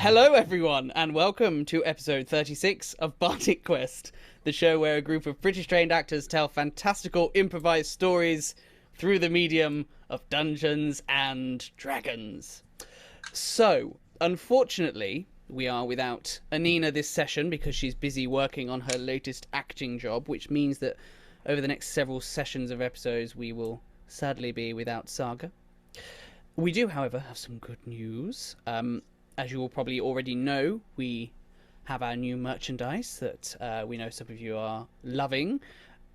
Hello everyone, and welcome to episode 36 of Bardic Quest, the show where a group of British trained actors tell fantastical improvised stories through the medium of Dungeons and Dragons. So, unfortunately, we are without Annina this session because she's busy working on her latest acting job, which means that over the next several sessions of episodes we will sadly be without Saga. We do, however, have some good news. As you will probably already know, we have our new merchandise that we know some of you are loving.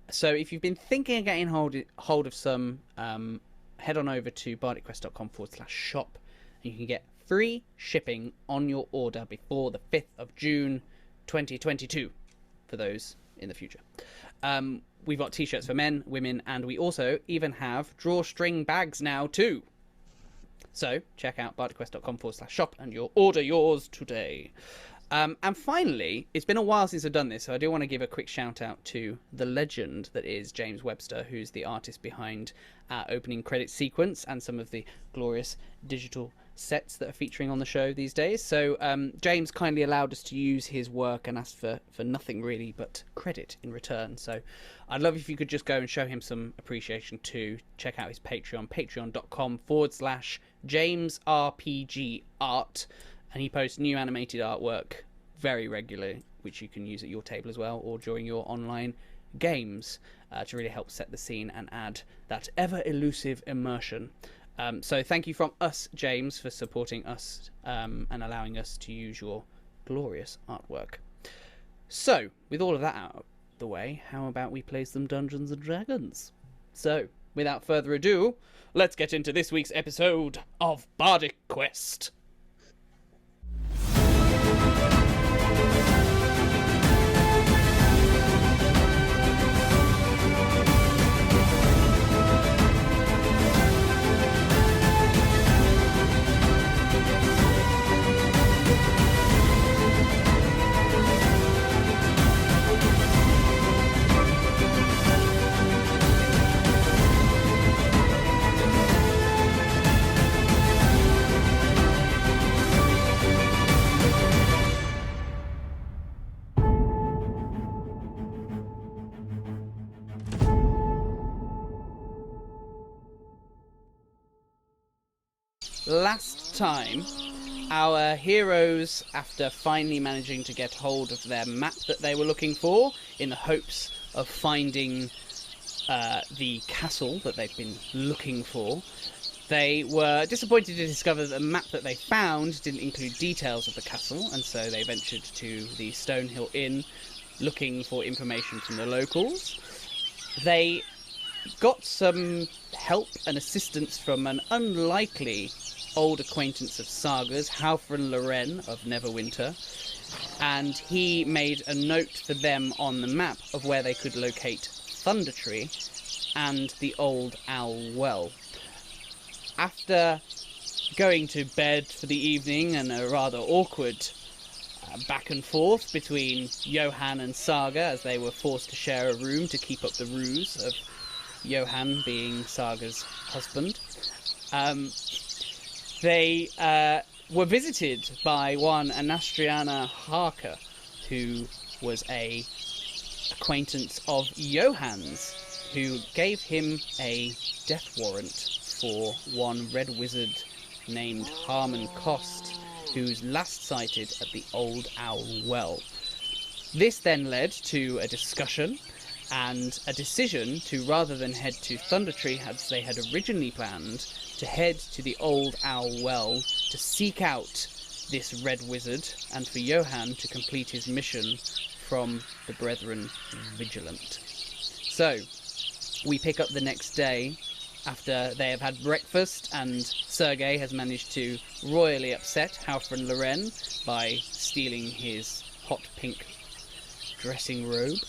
So if you've been thinking of getting hold of some, head on over to bardicquest.com/shop and you can get free shipping on your order before the 5th of June 2022 for those in the future. We've got t-shirts for men, women, and we also even have drawstring bags now too. So check out bardicquest.com/shop and you'll order yours today. And finally, it's been a while since I've done this, so I do want to give a quick shout out to the legend that is James Webster, who's the artist behind our opening credit sequence and some of the glorious digital sets that are featuring on the show these days. So James kindly allowed us to use his work and asked for nothing really but credit in return. So I'd love if you could just go and show him some appreciation too. Check out his Patreon, patreon.com/JamesRPGArt. And he posts new animated artwork very regularly, which you can use at your table as well or during your online games to really help set the scene and add that ever elusive immersion. So thank you from us, James, for supporting us and allowing us to use your glorious artwork. So, with all of that out of the way, how about we play some Dungeons and Dragons? So, without further ado, let's get into this week's episode of Bardic Quest. Last time, our heroes, after finally managing to get hold of their map that they were looking for, in the hopes of finding the castle that they've been looking for, they were disappointed to discover that the map that they found didn't include details of the castle, and so they ventured to the Stonehill Inn looking for information from the locals. They got some help and assistance from an unlikely old acquaintance of Saga's, Halfran Loren of Neverwinter, and he made a note for them on the map of where they could locate Thundertree and the Old Owl Well. After going to bed for the evening and a rather awkward back and forth between Johann and Saga as they were forced to share a room to keep up the ruse of Johann being Saga's husband, they were visited by one Anastriana Harker, who was a acquaintance of Johann's, who gave him a death warrant for one red wizard named Hamun Kost, who's last sighted at the Old Owl Well. This then led to a discussion and a decision to, rather than head to Thundertree as they had originally planned, to head to the Old Owl Well to seek out this red wizard and for Johann to complete his mission from the Brethren Vigilant. So, we pick up the next day after they have had breakfast and Sergei has managed to royally upset Halfran Loren by stealing his hot pink dressing robe.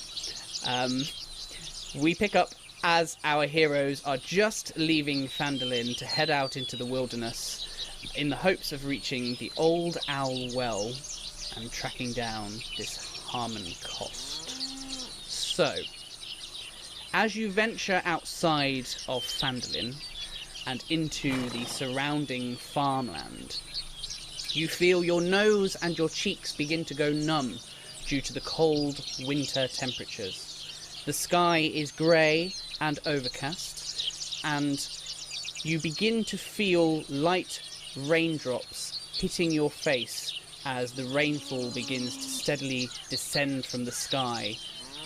We pick up as our heroes are just leaving Phandelver to head out into the wilderness in the hopes of reaching the Old Owl Well and tracking down this Hamun Kost. So, as you venture outside of Phandelver and into the surrounding farmland, you feel your nose and your cheeks begin to go numb due to the cold winter temperatures. The sky is grey and overcast, and you begin to feel light raindrops hitting your face as the rainfall begins to steadily descend from the sky,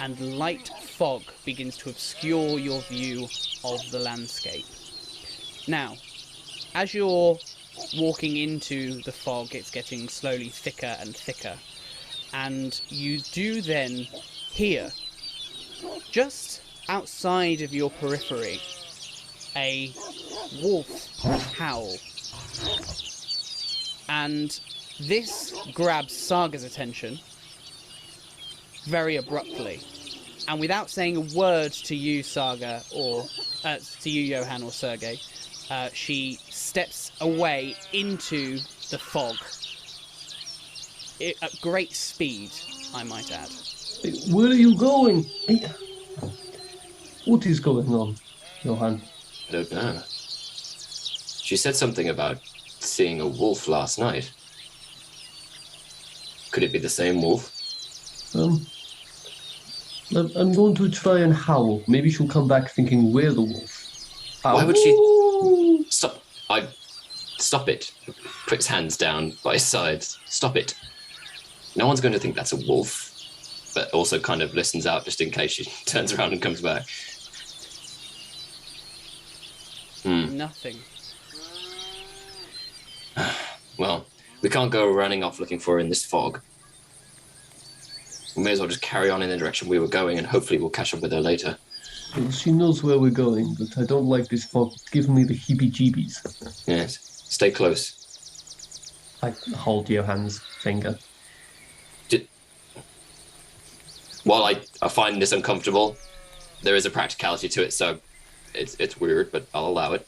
and light fog begins to obscure your view of the landscape. Now, as you're walking into the fog, it's getting slowly thicker and thicker, and you do then hear, just outside of your periphery, a wolf howl. And this grabs Saga's attention very abruptly. And without saying a word to you, Saga, or to you, Johann, or Sergei, she steps away into the fog at great speed, I might add. Where are you going? What is going on, Johann? I don't know. She said something about seeing a wolf last night. Could it be the same wolf? I'm going to try and howl. Maybe she'll come back thinking we're the wolf. Why would she... Stop. Stop it. Puts hands down by his sides. Stop it. No one's going to think that's a wolf, but also kind of listens out just in case she turns around and comes back. Nothing. Well, we can't go running off looking for her in this fog. We may as well just carry on in the direction we were going, and hopefully we'll catch up with her later. Well, she knows where we're going, but I don't like this fog. It's giving me the heebie-jeebies. Yes. Stay close. I hold Johann's finger. While I find this uncomfortable, there is a practicality to it, so it's weird, but I'll allow it.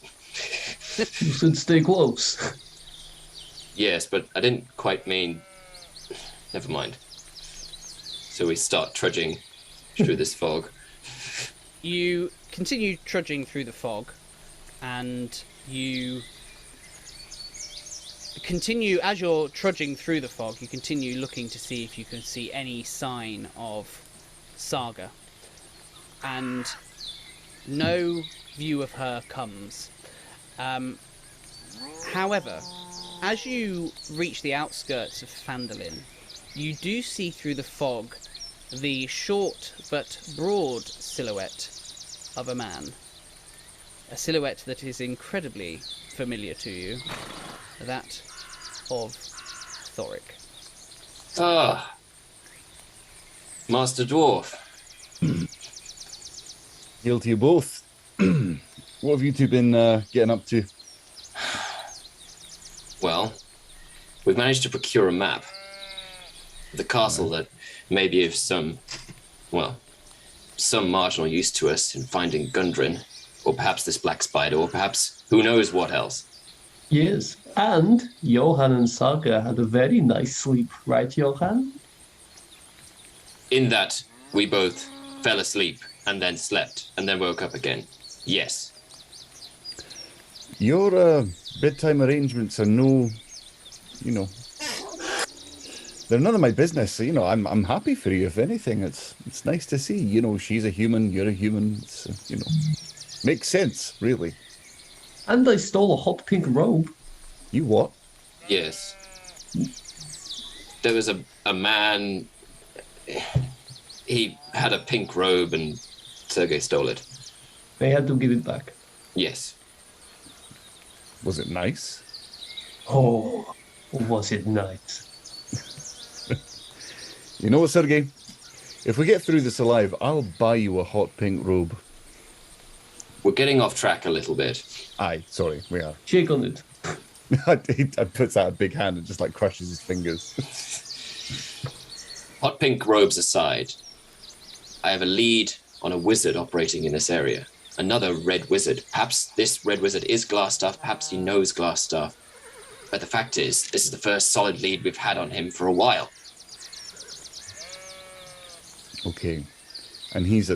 You said stay close. Yes, but I didn't quite mean... Never mind. So we start trudging through this fog. You continue trudging through the fog, and you continue, as you're trudging through the fog, you continue looking to see if you can see any sign of Saga. And no view of her comes. However, as you reach the outskirts of Phandelver, you do see through the fog the short but broad silhouette of a man. A silhouette that is incredibly familiar to you. That of Thorik. Ah. Master Dwarf. Hail to you both. What have you two been getting up to? Well, we've managed to procure a map. The castle that may be of some marginal use to us in finding Gundren, or perhaps this black spider, or perhaps who knows what else. Yes, and Johann and Saga had a very nice sleep, right, Johann? In that we both fell asleep and then slept and then woke up again. Yes. Your bedtime arrangements are they're none of my business. So, I'm happy for you. If anything, it's nice to see. She's a human, you're a human. It's, makes sense, really. And I stole a hot pink robe. You what? Yes. There was a man. He had a pink robe and Sergei stole it. They had to give it back. Yes. Was it nice? Oh, was it nice? You know what, Sergei? If we get through this alive, I'll buy you a hot pink robe. We're getting off track a little bit. Aye, sorry, we are. Shake on it. He puts out a big hand and just crushes his fingers. Hot pink robes aside, I have a lead on a wizard operating in this area. Another red wizard. Perhaps this red wizard is Glassstaff, perhaps he knows Glassstaff. But the fact is, this is the first solid lead we've had on him for a while. Okay. And is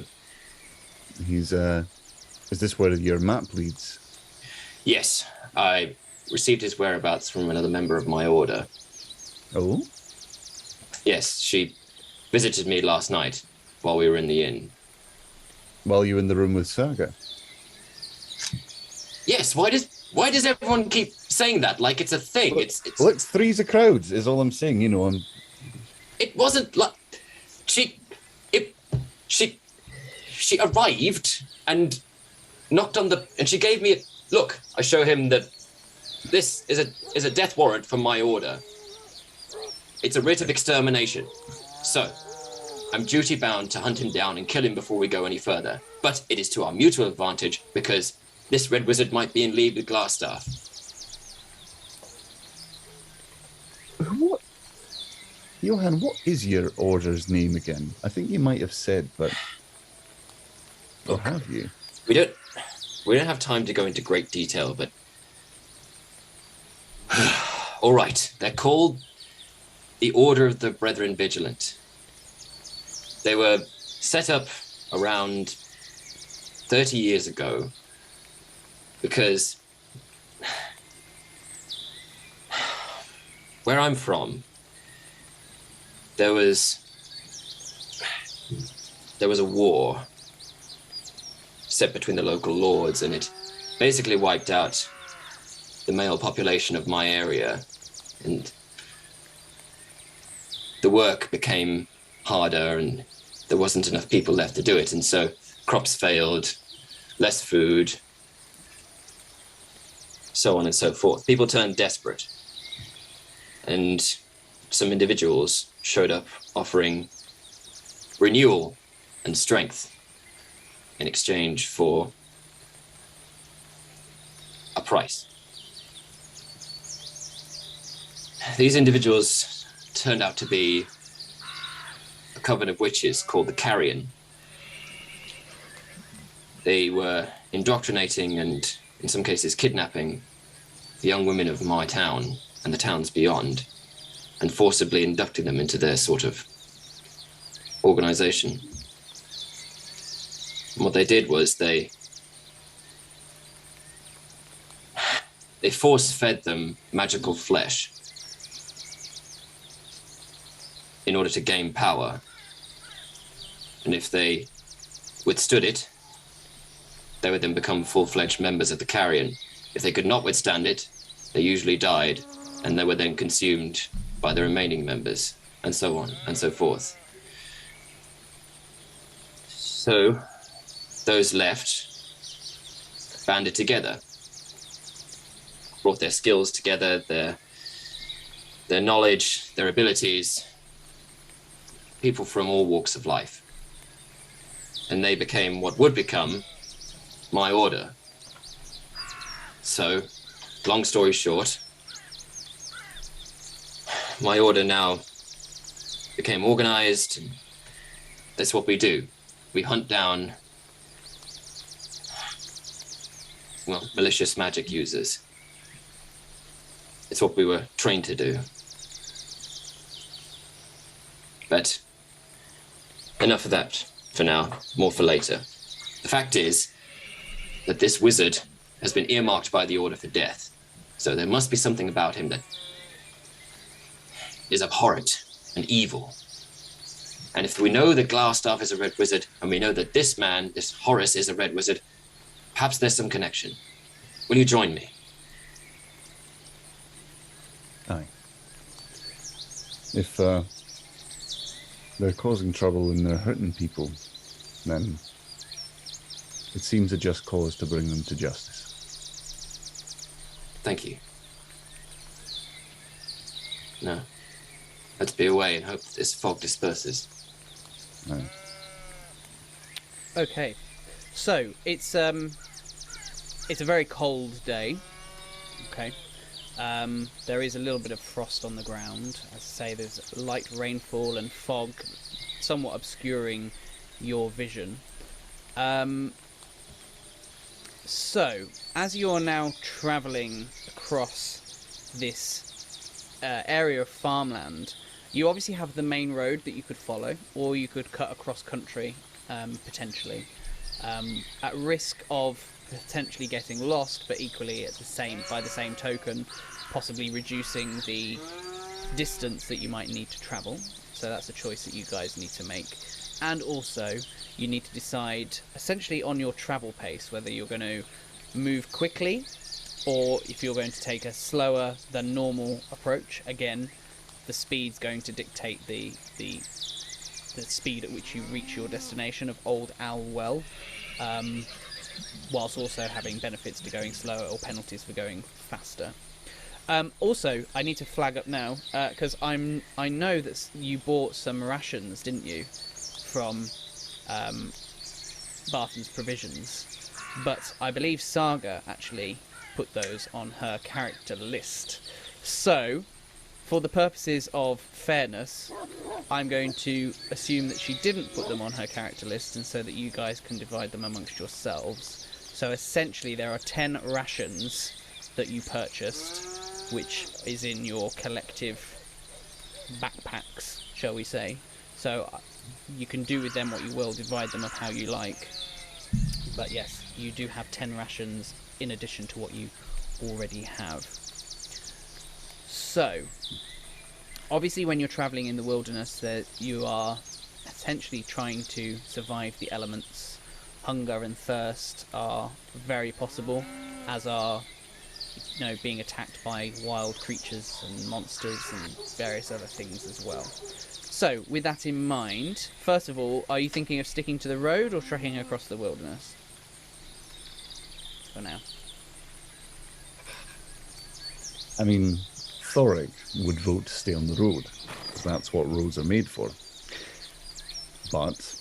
this where your map leads? Yes, I received his whereabouts from another member of my order. Oh? Yes, she visited me last night while we were in the inn. While you were in the room with Saga? Yes, why does everyone keep saying that like it's a thing? Look, It's look, three's a crowd is all I'm saying, you know. It wasn't like she arrived and knocked on the, and she gave me a look. I show him that this is a death warrant from my order. It's a writ of extermination. So, I'm duty bound to hunt him down and kill him before we go any further. But it is to our mutual advantage because this red wizard might be in league with Glassstaff. What? Johann, what is your order's name again? I think you might have said, but... Or have you? We don't have time to go into great detail, but... All right, they're called the Order of the Brethren Vigilant. They were set up around 30 years ago because where I'm from, there was a war set between the local lords, and it basically wiped out the male population of my area, and the work became harder and there wasn't enough people left to do it, and so crops failed, less food, so on and so forth. People turned desperate, and some individuals showed up offering renewal and strength in exchange for a price. These individuals turned out to be a coven of witches called the Carrion. They were indoctrinating and, in some cases, kidnapping the young women of my town and the towns beyond, and forcibly inducting them into their sort of organization. And what they did was they force-fed them magical flesh in order to gain power. And if they withstood it, they would then become full-fledged members of the Carrion. If they could not withstand it, they usually died, and they were then consumed by the remaining members, and so on and so forth. So, those left banded together, brought their skills together, their knowledge, their abilities, people from all walks of life. And they became what would become my order. So, long story short, my order now became organized. And that's what we do. We hunt down, well, malicious magic users. It's what we were trained to do. But enough of that for now, more for later. The fact is that this wizard has been earmarked by the Order for death. So there must be something about him that is abhorrent and evil. And if we know that Glassstaff is a red wizard, and we know that this man, this Horace, is a red wizard, perhaps there's some connection. Will you join me? Aye. If they're causing trouble and they're hurting people, then it seems a just cause to bring them to justice. Thank you. No. Let's be away and hope this fog disperses. Aye. Okay, so it's a very cold day. Okay, there is a little bit of frost on the ground. As I say, there's light rainfall and fog, somewhat obscuring your vision. So, as you're now travelling across this area of farmland, you obviously have the main road that you could follow, or you could cut across country, potentially, at risk of potentially getting lost, but equally by the same token, possibly reducing the distance that you might need to travel. So that's a choice that you guys need to make. And also, you need to decide essentially on your travel pace whether you're going to move quickly or if you're going to take a slower than normal approach. Again, the speed's going to dictate the speed at which you reach your destination of Old Owl Well, whilst also having benefits to going slower or penalties for going faster. Also, I need to flag up now, because I know that you bought some rations, didn't you, from Barton's Provisions, but I believe Saga actually put those on her character list. So, for the purposes of fairness, I'm going to assume that she didn't put them on her character list, and so that you guys can divide them amongst yourselves. So essentially there are 10 rations that you purchased, which is in your collective backpacks, shall we say. So you can do with them what you will, divide them up how you like. But yes, you do have 10 rations in addition to what you already have. So, obviously when you're travelling in the wilderness, you are essentially trying to survive the elements. Hunger and thirst are very possible, as are, being attacked by wild creatures and monsters and various other things as well. So, with that in mind, first of all, are you thinking of sticking to the road or trekking across the wilderness? For now. I mean, Thorik would vote to stay on the road, because that's what roads are made for. But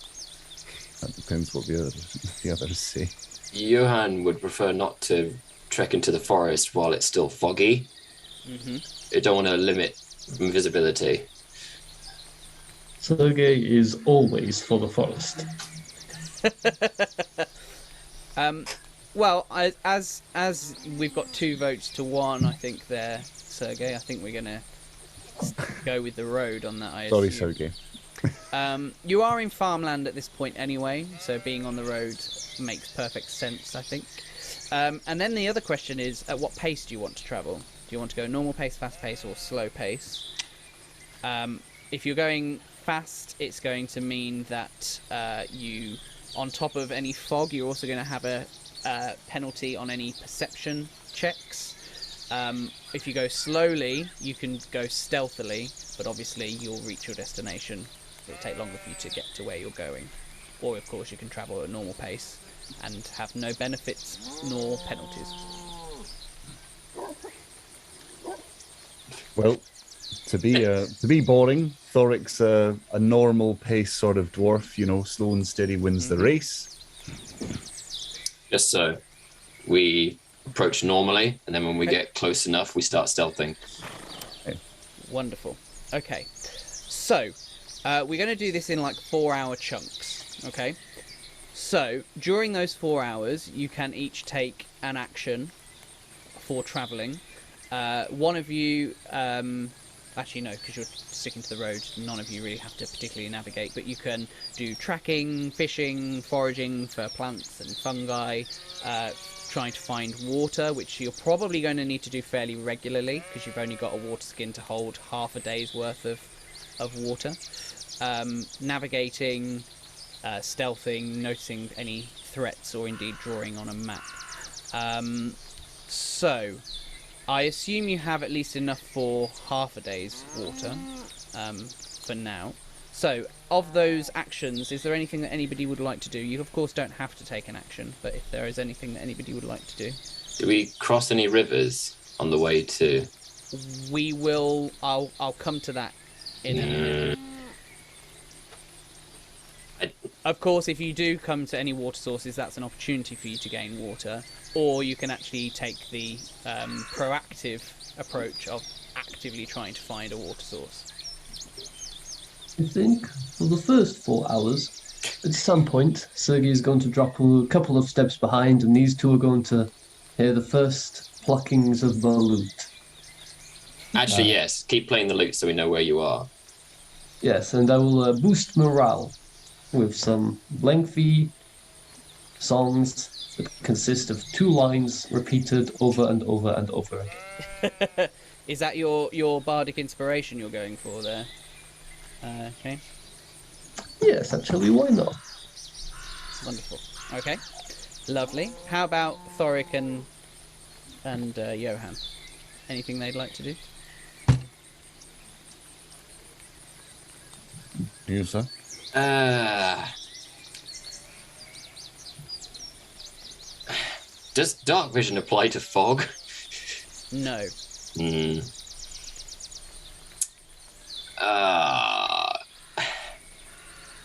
that depends what the others say. Johann would prefer not to trek into the forest while it's still foggy. I don't want to limit visibility. Sergei is always for the forest. Well, as we've got 2 votes to 1, I think there, Sergei. I think we're gonna go with the road on that. Sorry, Sergei. You are in farmland at this point anyway, so being on the road makes perfect sense, I think. And then the other question is, at what pace do you want to travel? Do you want to go normal pace, fast pace, or slow pace? If you're going fast, it's going to mean that you, on top of any fog, you're also going to have a penalty on any perception checks. If you go slowly, you can go stealthily, but obviously you'll reach your destination. It'll take longer for you to get to where you're going. Or, of course, you can travel at a normal pace and have no benefits nor penalties. Well, to be boring, Thorik's a normal pace sort of dwarf, slow and steady wins the race. Just so. We approach normally, and then when we get close enough, we start stealthing. Okay. Wonderful. Okay. So, we're going to do this in like 4-hour chunks, okay? So, during those 4 hours, you can each take an action for travelling. One of you, actually no, because you're sticking to the road, none of you really have to particularly navigate, but you can do tracking, fishing, foraging for plants and fungi, trying to find water, which you're probably going to need to do fairly regularly, because you've only got a water skin to hold half a day's worth of water. Navigating, stealthing, noticing any threats, or indeed drawing on a map. So, I assume you have at least enough for half a day's water, for now. So, of those actions, is there anything that anybody would like to do? You, of course, don't have to take an action, but if there is anything that anybody would like to do. Do we cross any rivers on the way to... We will... I'll come to that in a minute. Of course, if you do come to any water sources, that's an opportunity for you to gain water. Or you can actually take the proactive approach of actively trying to find a water source. I think for the first 4 hours, at some point, Sergei is going to drop a couple of steps behind, and these two are going to hear the first pluckings of the lute. Actually, yes. Keep playing the lute so we know where you are. Yes, and I will boost morale with some lengthy songs that consist of 2 lines repeated over and over and over again. Is that your bardic inspiration you're going for there? Okay, Yes, actually, why not? wonderful. Okay, lovely. How about Thorik and Johann? Anything they'd like to do? You, sir? Does dark vision apply to fog? No.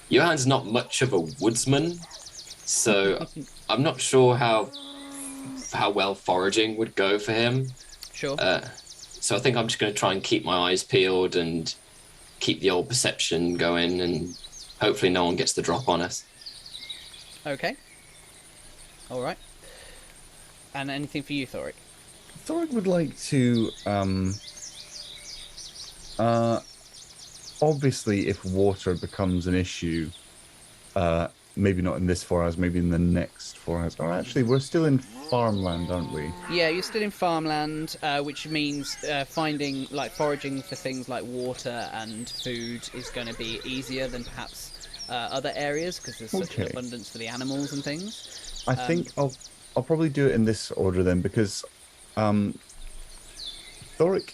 Johann's not much of a woodsman, so I'm not sure how well foraging would go for him. Sure. So I think I'm just going to try and keep my eyes peeled and keep the old perception going, and hopefully no one gets the drop on us. Okay. All right. And anything for you, Thorik? Thorik would like to, obviously, if water becomes an issue, maybe not in this 4 hours, maybe in the next 4 hours. Or actually, we're still in farmland, aren't we? Yeah, you're still in farmland, which means foraging for things like water and food is going to be easier than perhaps other areas, because there's such an abundance for the animals and things. I think I'll probably do it in this order then, because Thorik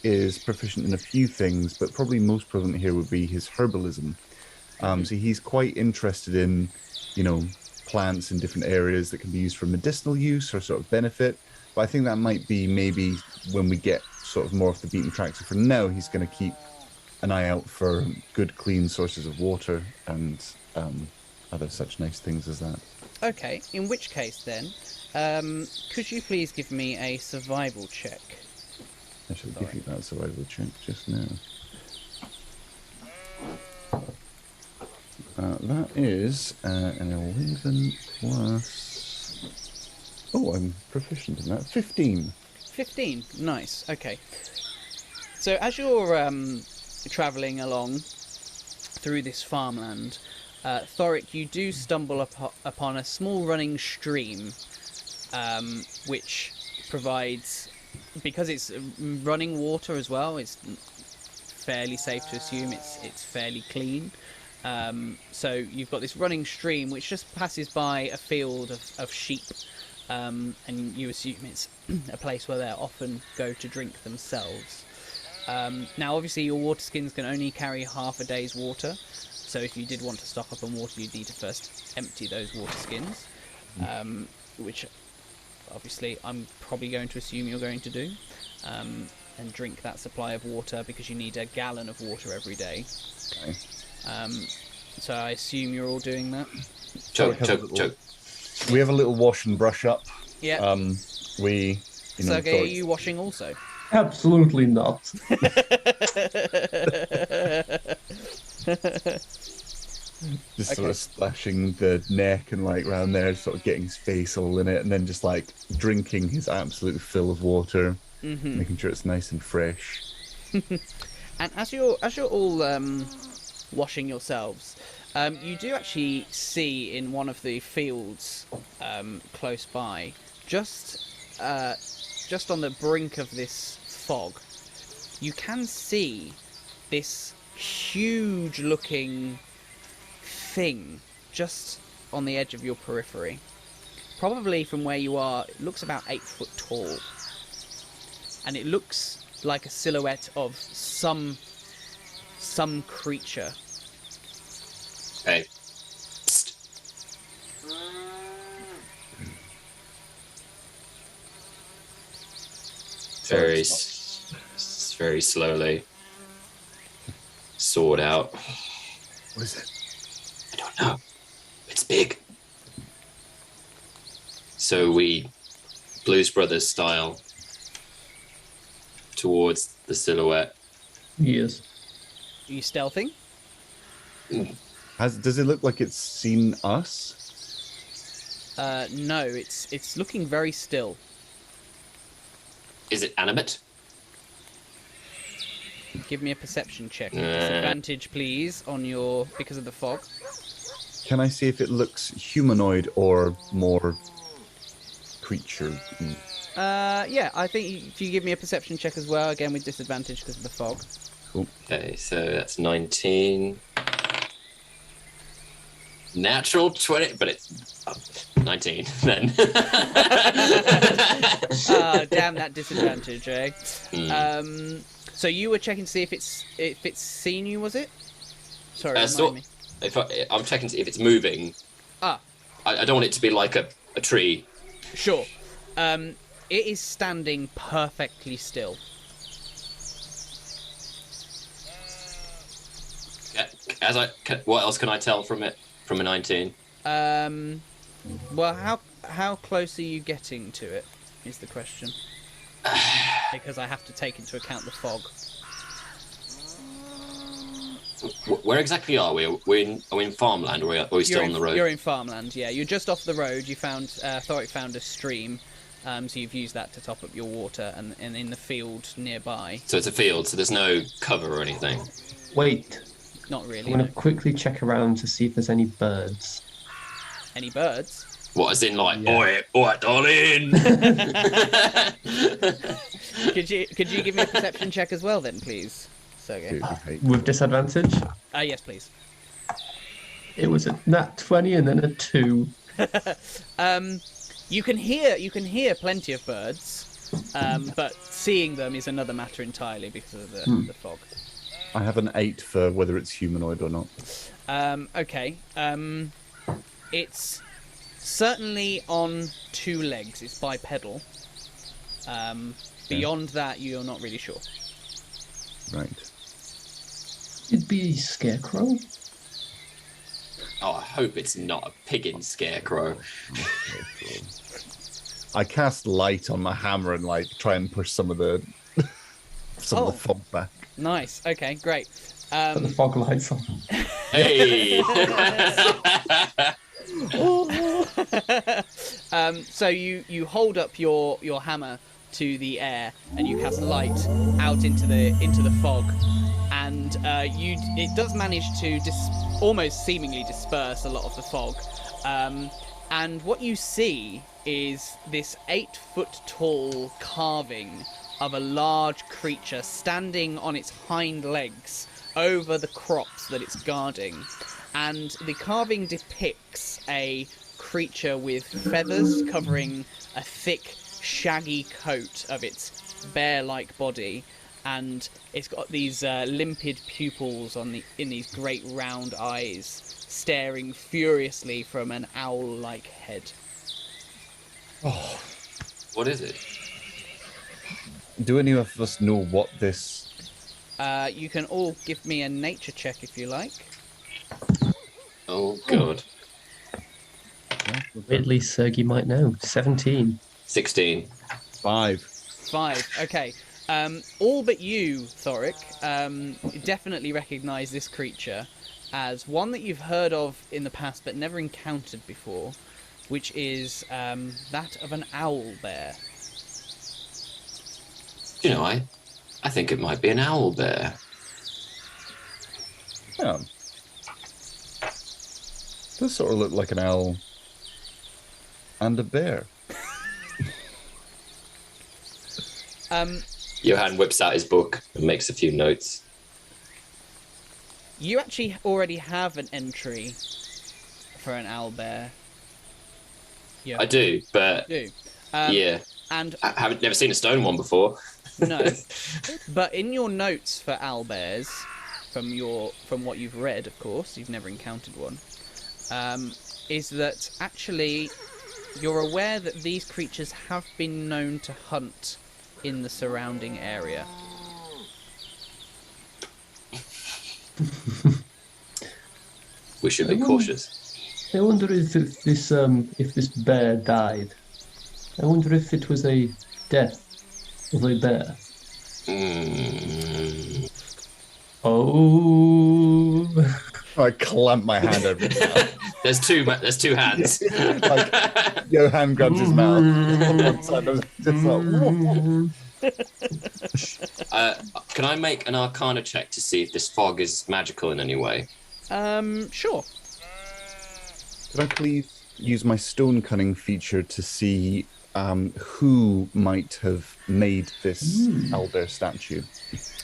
is proficient in a few things, but probably most prevalent here would be his herbalism. So he's quite interested in, plants in different areas that can be used for medicinal use or sort of benefit. But I think that might be maybe when we get sort of more off the beaten track. So for now, he's going to keep an eye out for good, clean sources of water and other such nice things as that. Okay, in which case then, could you please give me a survival check? I shall give you that survival check just now. That is an 11 plus... Oh, I'm proficient in that. 15. 15, nice, okay. So as you're travelling along through this farmland, Thorik, you do stumble upon a small running stream, which provides... Because it's running water as well, it's fairly safe to assume it's fairly clean. So you've got this running stream which just passes by a field of sheep, and you assume it's a place where they often go to drink themselves. Now obviously your water skins can only carry half a day's water, so if you did want to stock up on water you'd need to first empty those water skins, which obviously I'm probably going to assume you're going to do, and drink that supply of water because you need a gallon of water every day. Okay. So I assume you're all doing that? Choke. We have a little wash and brush up. Yeah. Sergei, are you washing also? Absolutely not. Just sort of splashing the neck and around there, sort of getting his face all in it, and then just drinking his absolute fill of water, making sure it's nice and fresh. And as you're all washing yourselves, you do actually see in one of the fields close by, just on the brink of this fog, you can see this huge-looking thing just on the edge of your periphery. Probably from where you are, it looks about 8 foot tall, and it looks like a silhouette of some creature. Hey. Very slowly. Sword out. What is it? I don't know. It's big. So we, Blues Brothers style, towards the silhouette. Yes. Are you stealthing? Does it look like it's seen us? No, it's looking very still. Is it animate? Give me a perception check. Disadvantage, please, on your because of the fog. Can I see if it looks humanoid or more creature be? Yeah, I think if you give me a perception check as well, again with disadvantage because of the fog. Cool. Okay, so that's 19. Natural 20, but it's 19 then. Damn that disadvantage, eh? So you were checking to see if it's seen you, was it? Sorry, remind me. I'm checking to see if it's moving. Ah. I don't want it to be like a tree. Sure. It is standing perfectly still. What else can I tell from it? From a 19. Well, how close are you getting to it? Is the question. Because I have to take into account the fog. Where exactly are we? Are we in farmland, or are we still on the road? You're in farmland. Yeah, you're just off the road. You found Thorik found a stream, so you've used that to top up your water, and in the field nearby. So it's a field. So there's no cover or anything. Wait. Not really. I'm going to quickly check around to see if there's any birds. Any birds? What, as in like, Yeah. oi, darling? Could you give me a perception check as well then, please, Sergei? With disadvantage? Yes, please. It was a nat 20 and then a 2. You can hear plenty of birds, but seeing them is another matter entirely because of the fog. I have an 8 for whether it's humanoid or not. Okay. It's certainly on 2 legs. It's bipedal. Beyond that, you're not really sure. Right. It'd be scarecrow. Oh, I hope it's not a piggin scarecrow. I cast light on my hammer and like try and push some of the of the fog back. Nice. Okay, great. Put the fog lights on. Hey! So you hold up your hammer to the air and you cast light out into the fog, and it does manage to almost seemingly disperse a lot of the fog. And what you see is this 8-foot tall carving of a large creature standing on its hind legs over the crops that it's guarding. And the carving depicts a creature with feathers covering a thick, shaggy coat of its bear-like body, and it's got these limpid pupils in these great round eyes, staring furiously from an owl-like head. Oh, What is it? do any of us know what this? You can all give me a nature check if you like. Oh, God. At least Sergei might know. 17. 16. 5. 5. Okay. All but you, Thorik, definitely recognise this creature as one that you've heard of in the past but never encountered before, which is that of an owl bear. You know, I think it might be an owl bear. Yeah. Does sort of look like an owl and a bear. Johann whips out his book and makes a few notes. You actually already have an entry for an owl bear. Yeah. I do, but do. yeah, And I haven't never seen a stone one before. no, but in your notes for owl bears, from what you've read, of course, you've never encountered one, is that actually you're aware that these creatures have been known to hunt in the surrounding area. We should be cautious. I wonder if this bear died. I wonder if it was a death of a bear. Oh. I clamp my hand over his mouth. There's two hands. Like, Johann grabs his mouth. One side of just like, Can I make an Arcana check to see if this fog is magical in any way? Sure. Could I please use my stone cunning feature to see who might have made this owlbear statue.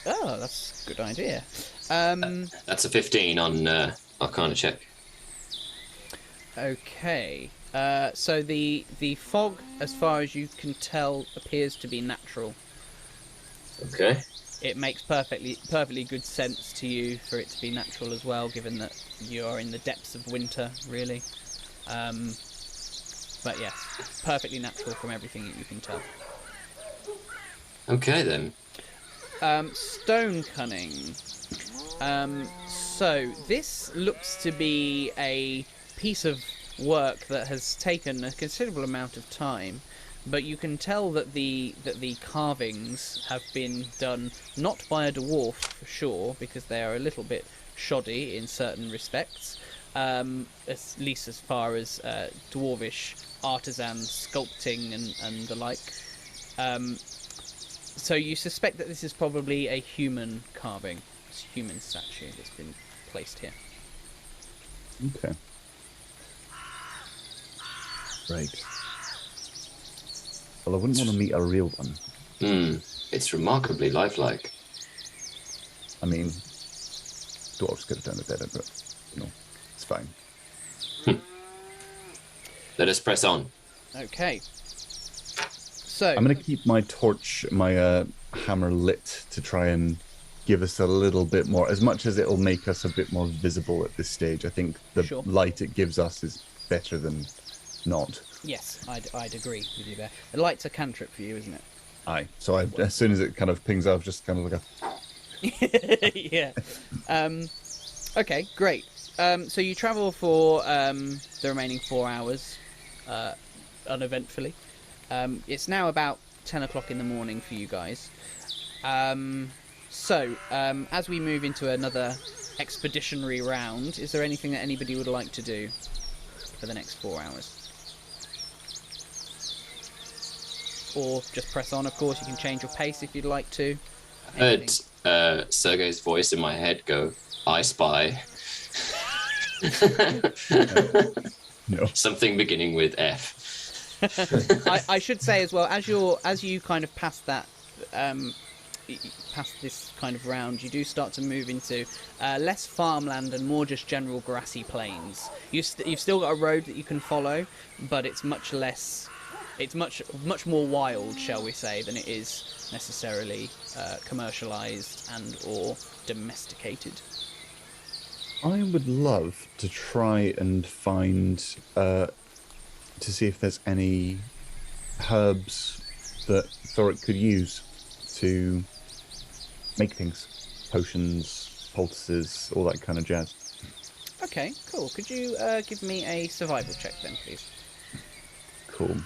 Oh, that's a good idea. That's a 15 on Arcana check. Okay. So the fog, as far as you can tell, appears to be natural. Okay. It makes perfectly good sense to you for it to be natural as well, given that you are in the depths of winter, really. But yes, perfectly natural from everything that you can tell. Okay, then. Stone cunning. So this looks to be a piece of work that has taken a considerable amount of time, but you can tell that the carvings have been done not by a dwarf for sure, because they are a little bit shoddy in certain respects, at least as far as dwarvish artisan sculpting and the like. So you suspect that this is probably a human carving, a human statue that's been placed here. Okay. Right. Well, I wouldn't want to meet a real one. It's remarkably lifelike. I mean, dwarves could have done it better, but, it's fine. Let us press on. Okay. So I'm going to keep my torch, my hammer lit to try and give us a little bit more, as much as it'll make us a bit more visible at this stage. I think the light it gives us is better than not. Yes, I'd agree with you there. The light's a cantrip for you, isn't it? Aye. So as soon as it kind of pings up, just kind of like a... Yeah. Okay, great. So you travel for the remaining 4 hours uneventfully. It's now about 10 o'clock in the morning for you guys. So as we move into another expeditionary round, is there anything that anybody would like to do for the next 4 hours? Or just press on, of course. You can change your pace if you'd like to. I heard Sergei's voice in my head go, I spy. No. Something beginning with F. I should say as well, as you kind of pass that, past this kind of round, you do start to move into less farmland and more just general grassy plains. You've still got a road that you can follow, but it's much less. It's much more wild, shall we say, than it is necessarily commercialized and or domesticated. I would love to try and find, to see if there's any herbs that Thorik could use to make things. Potions, poultices, all that kind of jazz. Okay, cool. Could you give me a survival check then, please? Cool.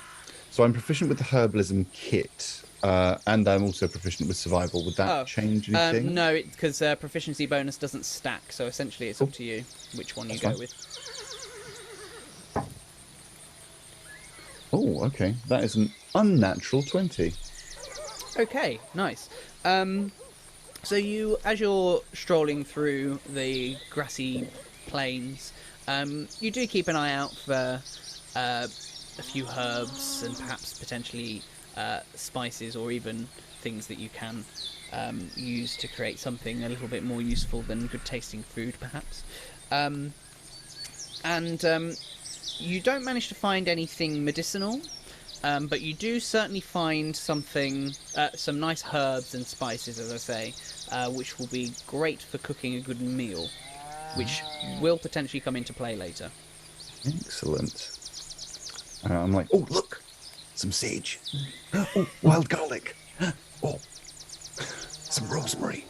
So I'm proficient with the herbalism kit, and I'm also proficient with survival. Would that change anything? No, because proficiency bonus doesn't stack, so essentially it's up to you which one you go with. Oh, okay. That is an unnatural 20. Okay, nice. So you, as you're strolling through the grassy plains, you do keep an eye out for a few herbs and perhaps potentially spices or even things that you can use to create something a little bit more useful than good tasting food, perhaps. You don't manage to find anything medicinal, but you do certainly find some nice herbs and spices, as I say, which will be great for cooking a good meal, which will potentially come into play later. Excellent. I'm like, oh, look, some sage. Oh, wild garlic. Oh, some rosemary.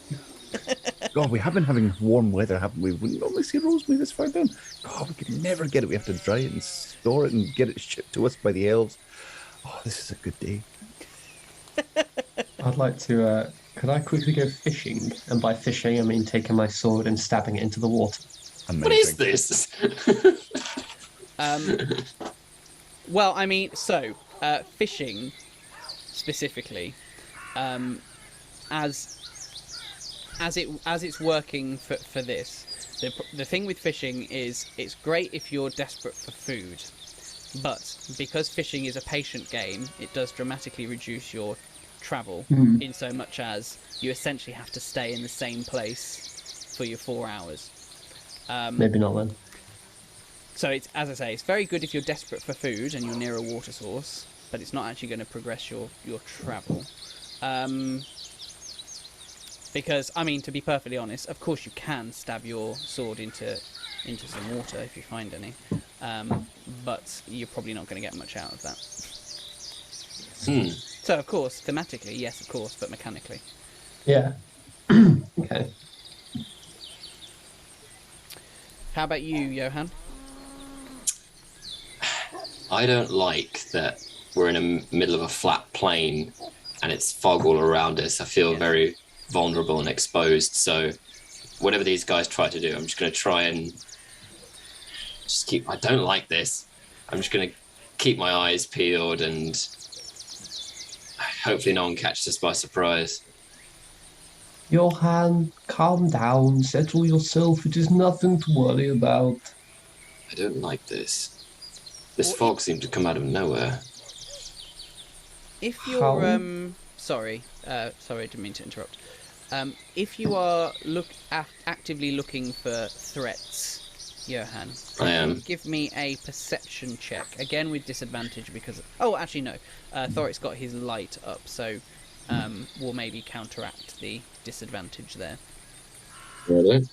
God, we have been having warm weather, haven't we? We normally see rosemary this far down. God, we could never get it. We have to dry it and store it and get it shipped to us by the elves. Oh, this is a good day. I'd like to, could I quickly go fishing? And by fishing, I mean taking my sword and stabbing it into the water. Amazing. What is this? Well, I mean, so fishing specifically, as it's working for this, the thing with fishing is it's great if you're desperate for food. But because fishing is a patient game, it does dramatically reduce your travel in so much as you essentially have to stay in the same place for your 4 hours. Maybe not then. So it's, as I say, it's very good if you're desperate for food and you're near a water source, but it's not actually going to progress your travel. Because, I mean, to be perfectly honest, of course you can stab your sword into some water if you find any, but you're probably not going to get much out of that. So, of course, thematically, yes, of course, but mechanically. Yeah. Okay. How about you, Johann? I don't like that we're in the middle of a flat plain and it's fog all around us. I feel very vulnerable and exposed. So whatever these guys try to do, I'm just going to try and just keep... I don't like this. I'm just going to keep my eyes peeled and hopefully no one catches us by surprise. Johann, calm down. Settle yourself. It is nothing to worry about. I don't like this. This fog seemed to come out of nowhere. If you're sorry, didn't mean to interrupt. If you are actively looking for threats, Johann, I am. give me a perception check again with disadvantage because actually no, Thorik's got his light up, so we'll maybe counteract the disadvantage there. Really?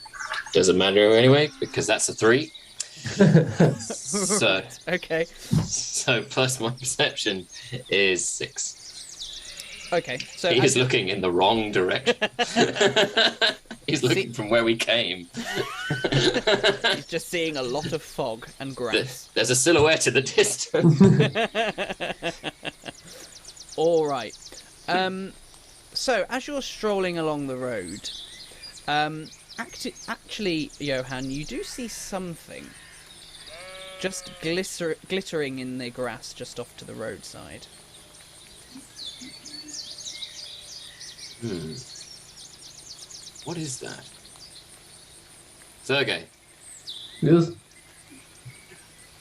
Doesn't matter anyway because that's a 3. So okay. So plus my perception is 6. Okay, so he is looking in the wrong direction. He's looking from where we came. He's just seeing a lot of fog and grass. There's a silhouette in the distance. All right. So as you're strolling along the road, actually, Johann, you do see something just glittering in the grass just off to the roadside. What is that? Sergei. Yes?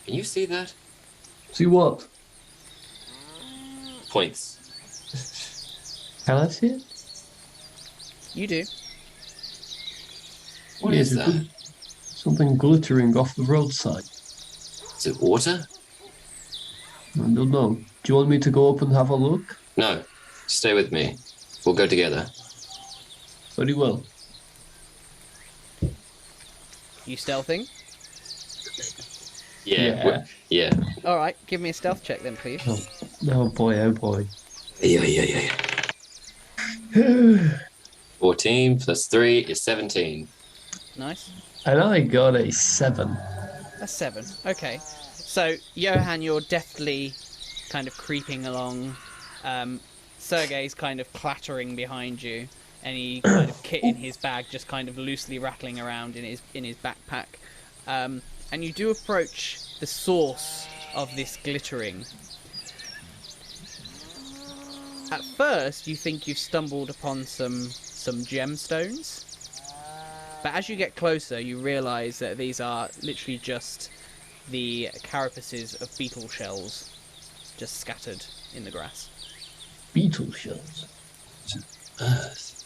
Can you see that? See what? Points. Can I see it? You do. What is that? Something glittering off the roadside. Is it water? I don't know. Do you want me to go up and have a look? No. Stay with me. We'll go together. Very well. You stealthing? Yeah. Yeah. All right, give me a stealth check then, please. Oh boy, oh boy. Yeah. 14 plus 3 is 17. Nice. And I got a 7. A 7. Okay. So, Johann, you're deftly kind of creeping along. Sergei's kind of clattering behind you. Any kind of kit in his bag just kind of loosely rattling around in his backpack. And you do approach the source of this glittering. At first, you think you've stumbled upon some gemstones. But as you get closer, you realise that these are literally just the carapaces of beetle shells just scattered in the grass. Beetle shells? Earth.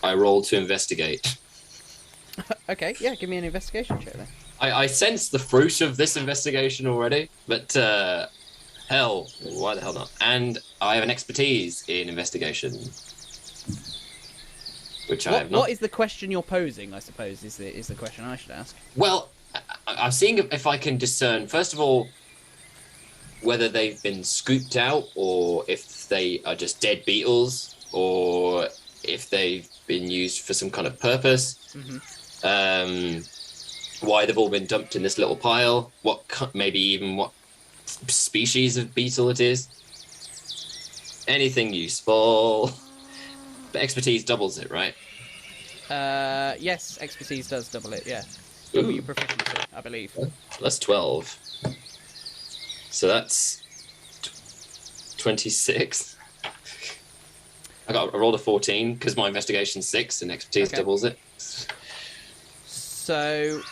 I rolled to investigate. Okay, yeah, give me an investigation check then. I sense the fruit of this investigation already, but hell, why the hell not? And I have an expertise in investigation, which I have not. What is the question you're posing, I suppose, is the question I should ask. Well, I'm seeing if I can discern, first of all, whether they've been scooped out, or if they are just dead beetles, or if they've been used for some kind of purpose. Mm-hmm. Why they've all been dumped in this little pile, maybe even what species of beetle it is. Anything useful. But expertise doubles it, right? Yes, expertise does double it, yeah. Double your proficiency, I believe. That's 12. So that's 26. I rolled a 14 because my investigation's 6 and expertise doubles it. So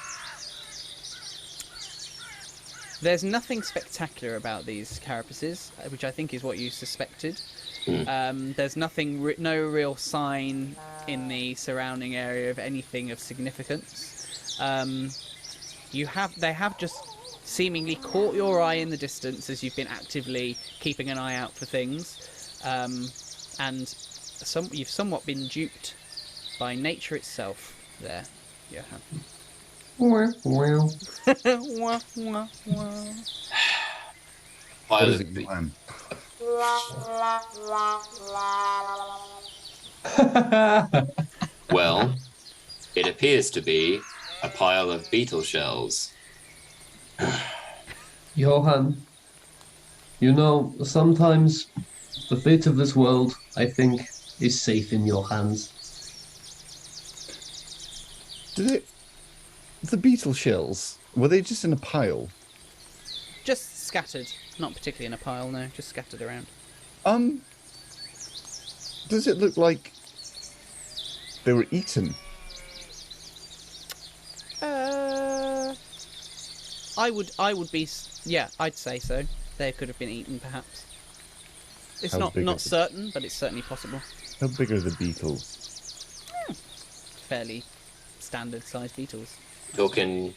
there's nothing spectacular about these carapaces, which I think is what you suspected. There's nothing, no real sign in the surrounding area of anything of significance. They have just seemingly caught your eye in the distance as you've been actively keeping an eye out for things, and you've somewhat been duped by nature itself. There, Johann. Wah, wah. Wah, wah, wah. What Pile is of it, Johann? well, it appears to be a pile of beetle shells. Johann, you know, sometimes the fate of this world, I think, is safe in your hands. The beetle shells, were they just in a pile? Just scattered, not particularly in a pile. No, just scattered around. Does it look like they were eaten? I would be. Yeah, I'd say so. They could have been eaten, perhaps. It's How not big not is it? certain, but it's certainly possible. How big are the beetles? Fairly standard-sized beetles. Talking,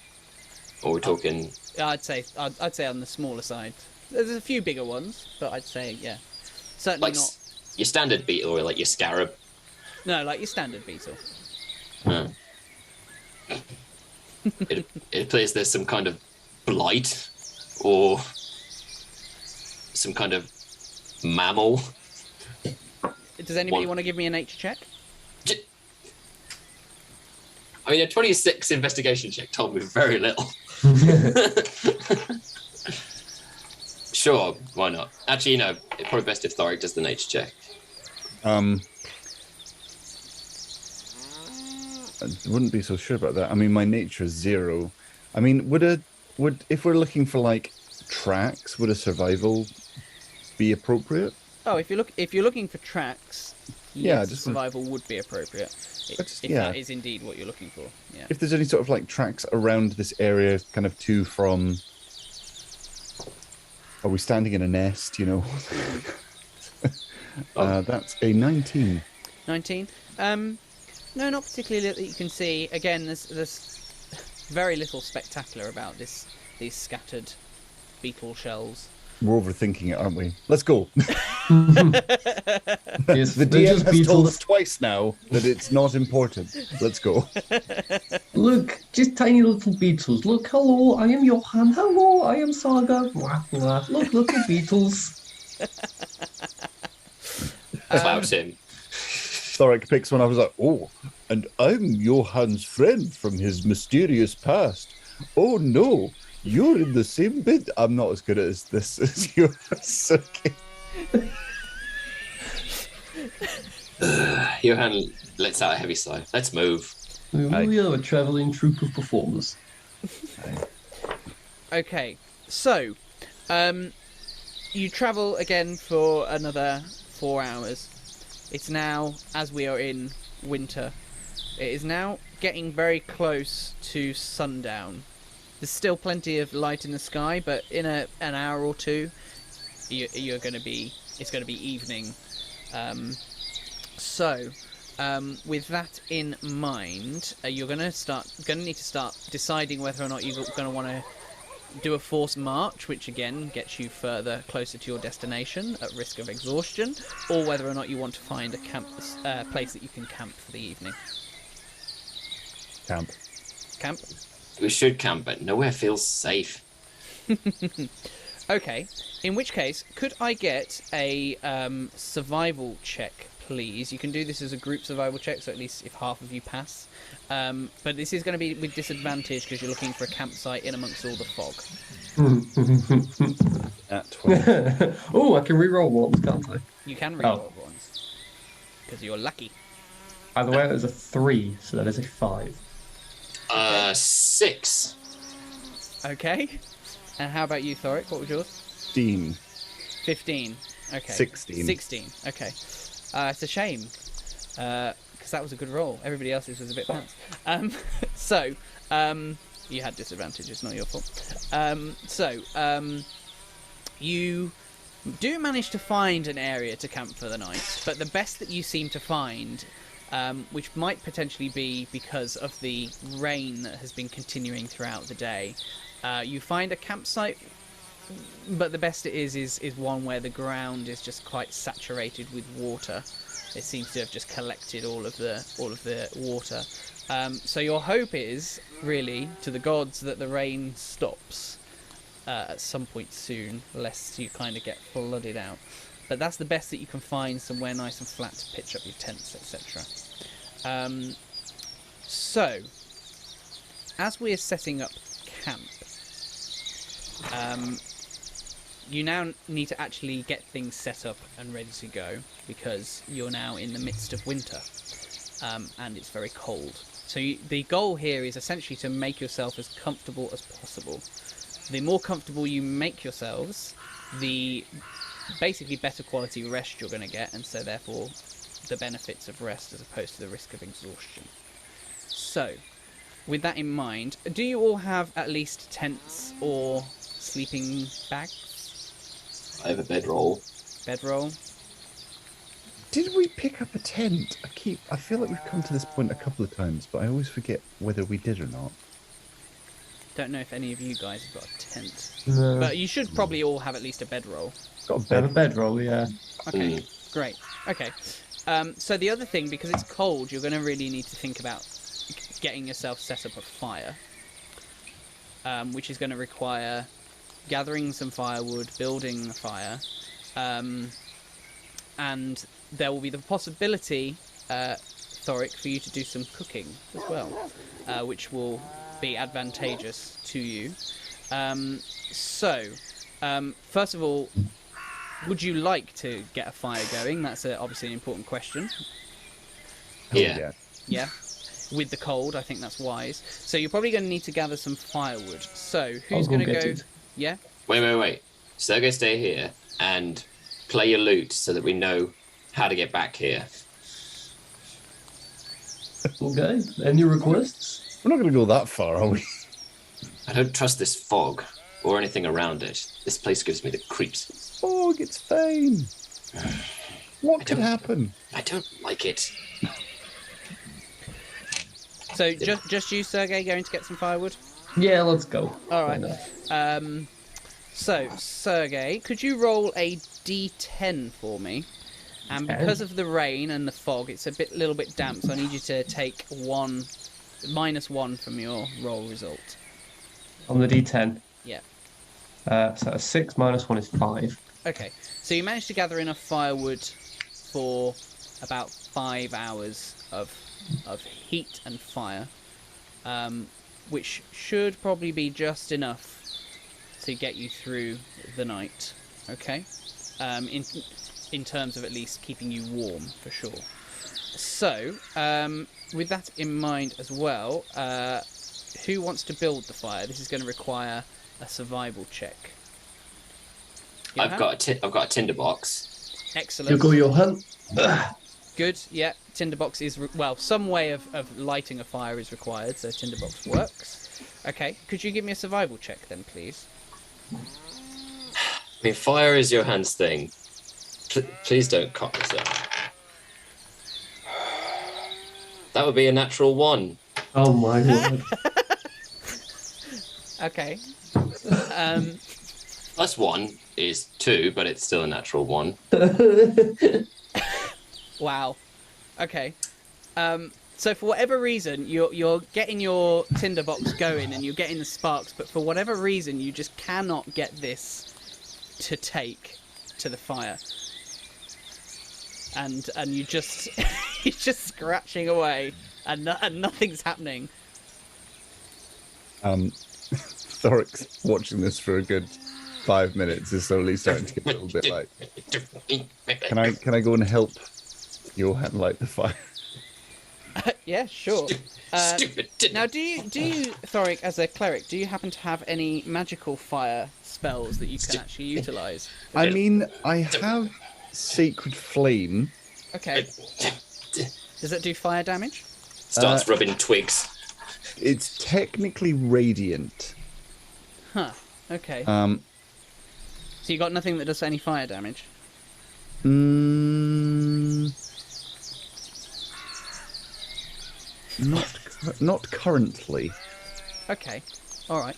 or we're talking. I'd say on the smaller side. There's a few bigger ones, but I'd say certainly Like not. your standard beetle or like your scarab. No, like your standard beetle. It appears there's some kind of blight or some kind of mammal. Does anybody want to give me a nature check? I mean, a 26 investigation check told me very little. Sure, why not? Actually, it's probably best if Thorik does the nature check. I wouldn't be so sure about that. I mean, my nature is 0. I mean, would if we're looking for like tracks, would a survival be appropriate? Oh, if you're looking for tracks, Yeah, yes, just survival would be appropriate. If yeah. that is indeed what you're looking for. Yeah. If there's any sort of like tracks around this area, kind of to from. Are we standing in a nest? You know. That's a 19. 19. No, not particularly that you can see. Again, there's very little spectacular about these scattered beetle shells. We're overthinking it, aren't we? Let's go. Yes, The they're DM just has told beetles. us twice now that it's not important. Let's go. Look, just tiny little beetles. Look, hello, I am Johann. Hello, I am Saga. Wah, wah. Look, little beetles. Clout him. Thorik picks one up and was like, oh, and I'm Johann's friend from his mysterious past. Oh no, you're in the same bed. I'm not as good at this as you are, Sergei. Johann lets out a heavy sigh. Let's move. We are a travelling troupe of performers. Okay, so you travel again for another 4 hours. It's now, as we are in winter, it is now getting very close to sundown. There's still plenty of light in the sky, but in an hour or two, it's going to be evening. With that in mind, you're going to need to start deciding whether or not you're going to want to do a forced march, which again gets you further closer to your destination at risk of exhaustion, or whether or not you want to find a place that you can camp for the evening. Camp. We should camp, but nowhere feels safe. Okay. In which case, could I get a survival check, please? You can do this as a group survival check, so at least if half of you pass. But this is going to be with disadvantage because you're looking for a campsite in amongst all the fog. At 20. Oh, I can reroll ones, can't I? You can reroll ones because you're lucky. By the way, it was a 3, so that is a 5. 6. Okay. And how about you, Thorik? What was yours? 15. 15. Okay. 16. 16. Okay. It's a shame. Because because that was a good roll. Everybody else's was a bit pants. So, you had disadvantage. It's not your fault. You do manage to find an area to camp for the night, but the best that you seem to find, which might potentially be because of the rain that has been continuing throughout the day, you find a campsite, but the best it is one where the ground is just quite saturated with water. It seems to have just collected all of the water. So your hope is really to the gods that the rain stops at some point soon, lest you kind of get flooded out. But that's the best that you can find, somewhere nice and flat to pitch up your tents, etc. So, as we're setting up camp, you now need to actually get things set up and ready to go, because you're now in the midst of winter, and it's very cold. So the goal here is essentially to make yourself as comfortable as possible. The more comfortable you make yourselves, the basically better quality rest you're going to get, and so therefore the benefits of rest as opposed to the risk of exhaustion. So, with that in mind, do you all have at least tents or sleeping bags? I have a bedroll. Bedroll? Did we pick up a tent? I feel like we've come to this point a couple of times, but I always forget whether we did or not. Don't know if any of you guys have got a tent. No. But you should probably all have at least a bedroll. Got I a have a bedroll, yeah. Okay, great. Okay. So the other thing, because it's cold, you're going to really need to think about getting yourself set up a fire, which is going to require gathering some firewood, building a fire, and there will be the possibility, Thorik, for you to do some cooking as well, which will be advantageous to you. First of all, would you like to get a fire going? That's obviously an important question. Yeah. Yeah. With the cold, I think that's wise. So you're probably going to need to gather some firewood. So who's going to go? It. Yeah. Wait. Sergei, stay here and play your lute so that we know how to get back here. Okay. Any requests? We're not going to go that far, are we? I don't trust this fog or anything around it. This place gives me the creeps. Fog, it's fine. What could happen? I don't like it. So just you, Sergei, going to get some firewood? Yeah, let's go. All right. So Sergei, could you roll a D10 for me? And because of the rain and the fog, it's little bit damp, so I need you to take -1 from your roll result. On the D10. Yeah. So a 6 minus 1 is 5. Okay. So you managed to gather enough firewood for about 5 hours of heat and fire, which should probably be just enough to get you through the night. Okay. In terms of at least keeping you warm, for sure. So, with that in mind as well, who wants to build the fire? This is going to require a survival check. Johann? I've got a tinderbox. Excellent. You go, Johann. Good, yeah. Tinderbox is... some way of lighting a fire is required, so tinderbox works. Okay, could you give me a survival check then, please? I mean, fire is Johann's thing. Please don't cock this up. That would be a natural 1. Oh my god. Okay. +1 is 2, but it's still a natural 1. Wow. Okay. So for whatever reason, you're getting your tinderbox going and you're getting the sparks, but for whatever reason, you just cannot get this to take to the fire. And you just you're just scratching away, and nothing's happening. Thorik's watching this for a good 5 minutes. Is slowly starting to get a little bit like, can I go and help Johann light the fire? Yeah, sure. Stupid. Now, do you, Thorik, as a cleric, do you happen to have any magical fire spells that you can actually utilize? I mean, I have Sacred Flame. Okay. Does it do fire damage? Starts rubbing twigs. It's technically radiant. Huh. Okay. So you got nothing that does any fire damage? Not currently. Okay. All right.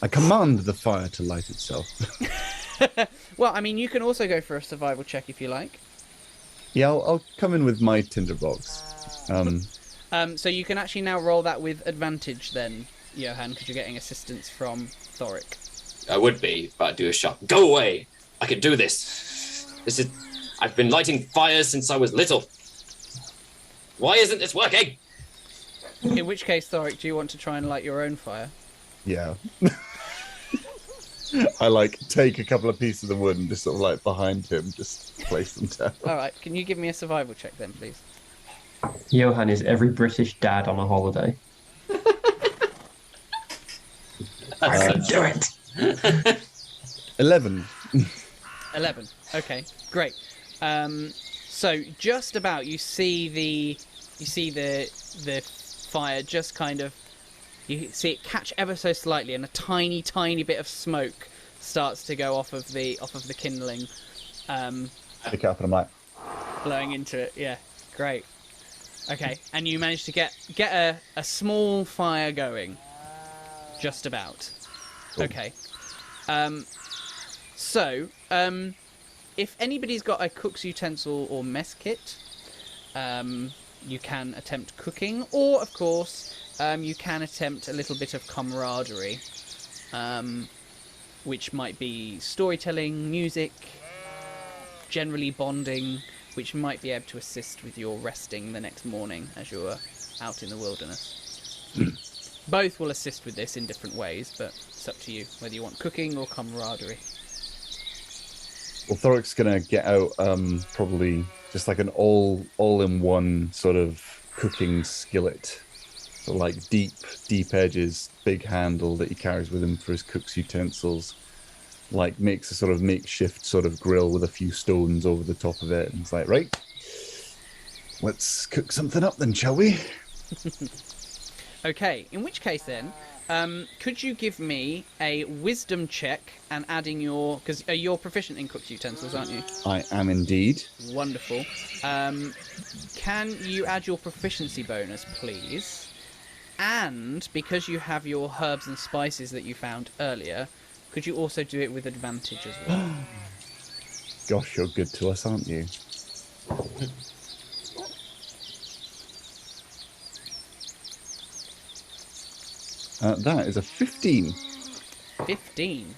I command the fire to light itself. Well, I mean, you can also go for a survival check if you like. Yeah, I'll come in with my tinderbox. So you can actually now roll that with advantage then, Johann, because you're getting assistance from Thorik. I would be, but I'd do a shot. Go away! I can do this. I've been lighting fires since I was little. Why isn't this working? In which case, Thorik, do you want to try and light your own fire? Yeah. I take a couple of pieces of wood and just sort of behind him, just place them down. All right. Can you give me a survival check then, please? Johann is every British dad on a holiday. Do it. 11. 11. Okay, great. So just about you see the fire just kind of, you see it catch ever so slightly, and a tiny bit of smoke starts to go off of the kindling. Pick it up and I'm like, Blowing into it. Yeah, great. Okay, and you manage to get a small fire going. Just about. Cool. Okay. So, if anybody's got a cook's utensil or mess kit, you can attempt cooking, or of course, you can attempt a little bit of camaraderie, which might be storytelling, music, generally bonding, which might be able to assist with your resting the next morning as you're out in the wilderness. Both will assist with this in different ways, but it's up to you whether you want cooking or camaraderie. well, Thorik's gonna get out probably just an all-in-one sort of cooking skillet. So deep edges, big handle that he carries with him for his cook's utensils. Makes a sort of makeshift sort of grill with a few stones over the top of it. And it's right, let's cook something up then, shall we? Okay, in which case then, could you give me a wisdom check and adding your... Because you're proficient in cooked utensils, aren't you? I am indeed. Wonderful. Can you add your proficiency bonus, please? And, because you have your herbs and spices that you found earlier, could you also do it with advantage as well? Gosh, you're good to us, aren't you? That is a 15. 15.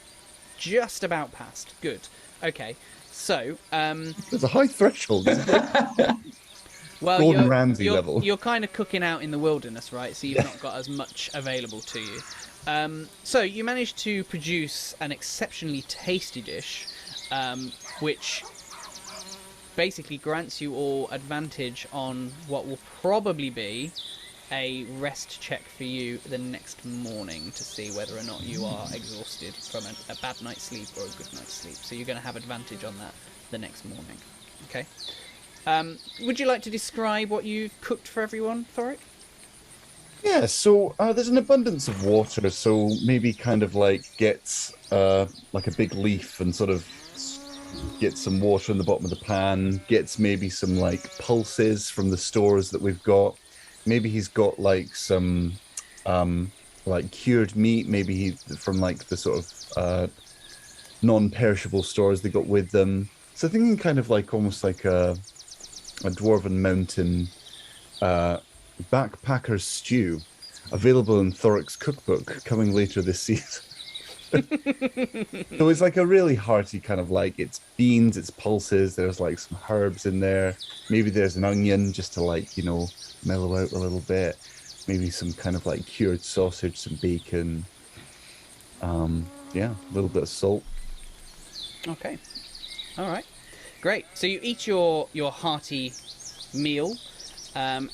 Just about passed. Good. Okay. So, There's a high threshold. well, Gordon Ramsay level. You're kind of cooking out in the wilderness, right? So you've not got as much available to you. So you managed to produce an exceptionally tasty dish, which basically grants you all advantage on what will probably be a rest check for you the next morning to see whether or not you are exhausted from a bad night's sleep or a good night's sleep. So you're going to have advantage on that the next morning. Okay. Would you like to describe what you've cooked for everyone, Thorik? Yeah, so there's an abundance of water, so maybe kind of gets a big leaf and sort of gets some water in the bottom of the pan, gets maybe some pulses from the stores that we've got. Maybe he's got some cured meat, maybe he from the sort of non-perishable stores they got with them. So thinking kind of almost a dwarven mountain backpacker's stew, available in Thorik's cookbook, coming later this season. So it's a really hearty kind of it's beans, it's pulses, there's some herbs in there, maybe there's an onion just to mellow out a little bit, maybe some kind of cured sausage, some bacon, a little bit of salt. Okay. All right. Great. So you eat your hearty meal, and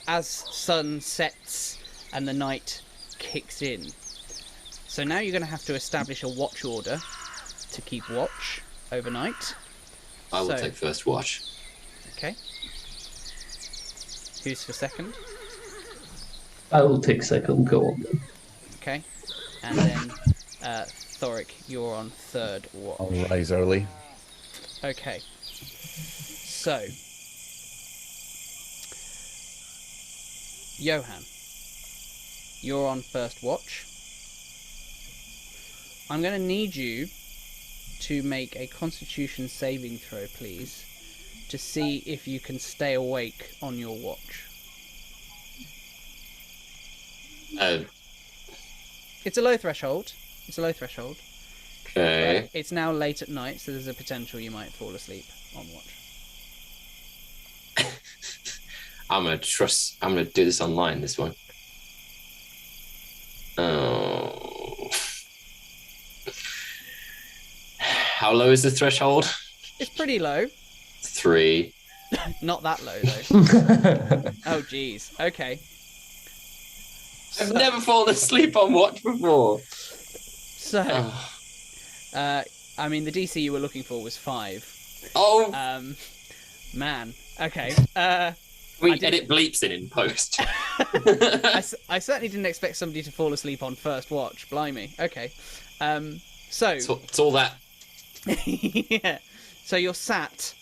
as sun sets and the night kicks in. So now you're going to have to establish a watch order to keep watch overnight. I will take first watch. Okay. Who's for second? I will take second. Go on then. Okay. And then Thorik, you're on third watch. I'll rise early. Okay. So, Johann, you're on first watch. I'm going to need you to make a Constitution saving throw, please, to see if you can stay awake on your watch. It's a low threshold. Okay. But it's now late at night, so there's a potential you might fall asleep on watch. I'm gonna do this online, this one. Oh. How low is the threshold? It's pretty low. 3. Not that low, though. Oh, jeez. Okay. I've never fallen asleep on watch before. So, I mean, the DC you were looking for was 5. Oh. Man. Okay. We edit bleeps in post. I certainly didn't expect somebody to fall asleep on first watch. Blimey. Okay. So It's all that. yeah. So you're sat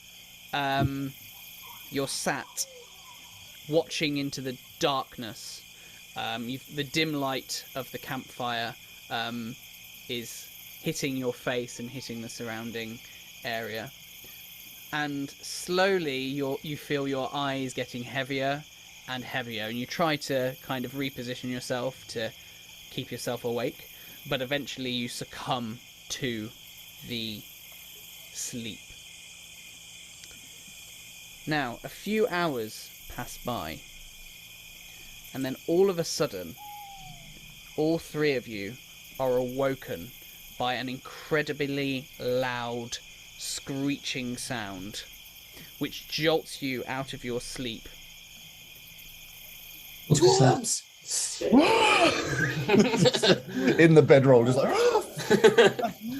watching into the darkness. The dim light of the campfire is hitting your face and hitting the surrounding area. And slowly you feel your eyes getting heavier and heavier, and you try to kind of reposition yourself to keep yourself awake, but eventually you succumb to the sleep. Now, a few hours pass by, and then all of a sudden, all 3 of you are awoken by an incredibly loud screeching sound, which jolts you out of your sleep. What's that? In the bedroll, just like...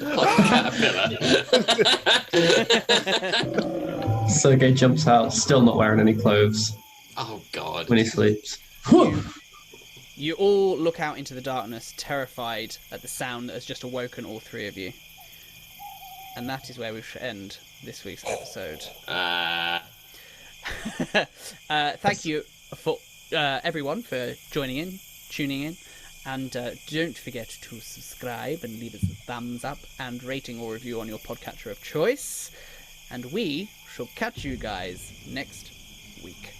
Like a caterpillar. Sergei jumps out, still not wearing any clothes Oh, God. when he sleeps. You all look out into the darkness, terrified at the sound that has just awoken all 3 of you. And that is where we should end this week's episode. Thank you for everyone for tuning in, and don't forget to subscribe and leave us a thumbs up and rating or review on your podcatcher of choice. And we shall catch you guys next week.